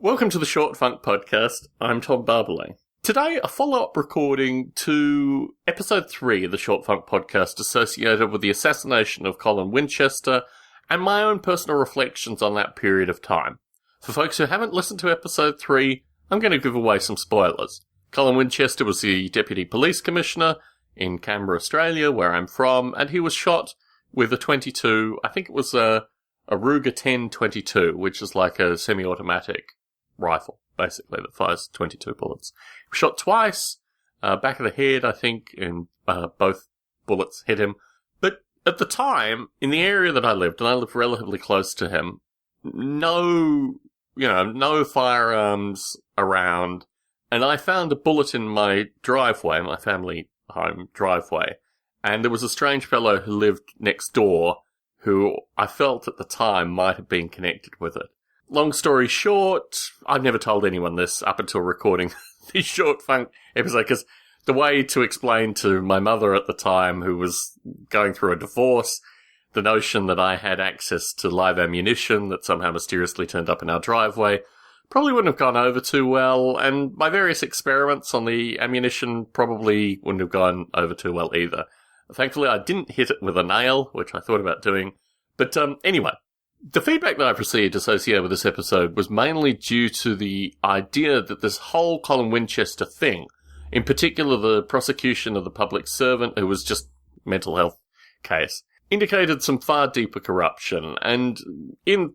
Welcome to the Short Funk Podcast. I'm Tom Barbalet. Today, a follow-up recording to episode 3 of the Short Funk Podcast associated with the assassination of Colin Winchester and my own personal reflections on that period of time. For folks who haven't listened to episode 3, I'm going to give away some spoilers. Colin Winchester was the Deputy Police Commissioner in Canberra, Australia, where I'm from, and he was shot with a .22, I think it was a Ruger 10-22, which is like a semi-automatic rifle, basically, that fires 22 bullets. He was shot twice, back of the head, I think, and both bullets hit him. But at the time, in the area that I lived, and I lived relatively close to him, no firearms around, and I found a bullet in my driveway, my family home driveway, and there was a strange fellow who lived next door who I felt at the time might have been connected with it. Long story short, I've never told anyone this up until recording the Short Funk episode, because the way to explain to my mother at the time, who was going through a divorce, the notion that I had access to live ammunition that somehow mysteriously turned up in our driveway probably wouldn't have gone over too well, and my various experiments on the ammunition probably wouldn't have gone over too well either. Thankfully, I didn't hit it with a nail, which I thought about doing. But anyway, the feedback that I've received associated with this episode was mainly due to the idea that this whole Colin Winchester thing, in particular the prosecution of the public servant who was just mental health case, indicated some far deeper corruption. And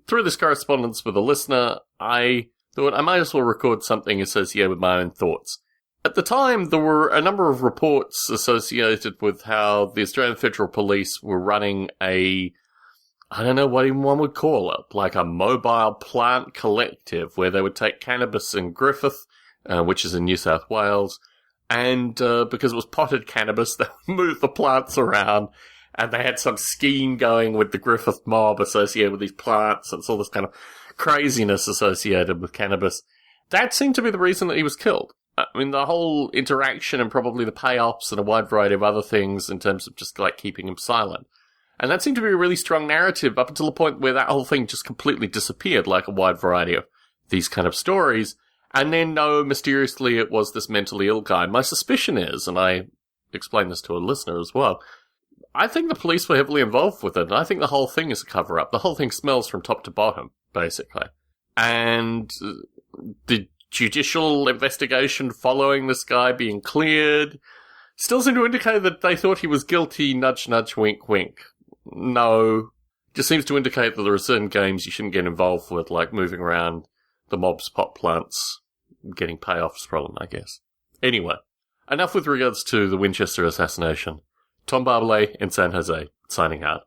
through this correspondence with a listener, I thought I might as well record something associated with my own thoughts. At the time, there were a number of reports associated with how the Australian Federal Police were running I don't know what even one would call it, like a mobile plant collective where they would take cannabis in Griffith, which is in New South Wales, and because it was potted cannabis, they would move the plants around, and they had some scheme going with the Griffith mob associated with these plants, and it's all this kind of craziness associated with cannabis. That seemed to be the reason that he was killed. I mean, the whole interaction and probably the payoffs and a wide variety of other things in terms of just like keeping him silent. And that seemed to be a really strong narrative up until the point where that whole thing just completely disappeared, like a wide variety of these kind of stories. And then, no, mysteriously it was this mentally ill guy. My suspicion is, and I explained this to a listener as well, I think the police were heavily involved with it. And I think the whole thing is a cover-up. The whole thing smells from top to bottom, basically. And the judicial investigation following this guy being cleared still seemed to indicate that they thought he was guilty, nudge, nudge, wink, wink. No. Just seems to indicate that there are certain games you shouldn't get involved with, like moving around the mob's pot plants, getting payoffs from them, I guess. Anyway, enough with regards to the Winchester assassination. Tom Barbalet in San Jose, signing out.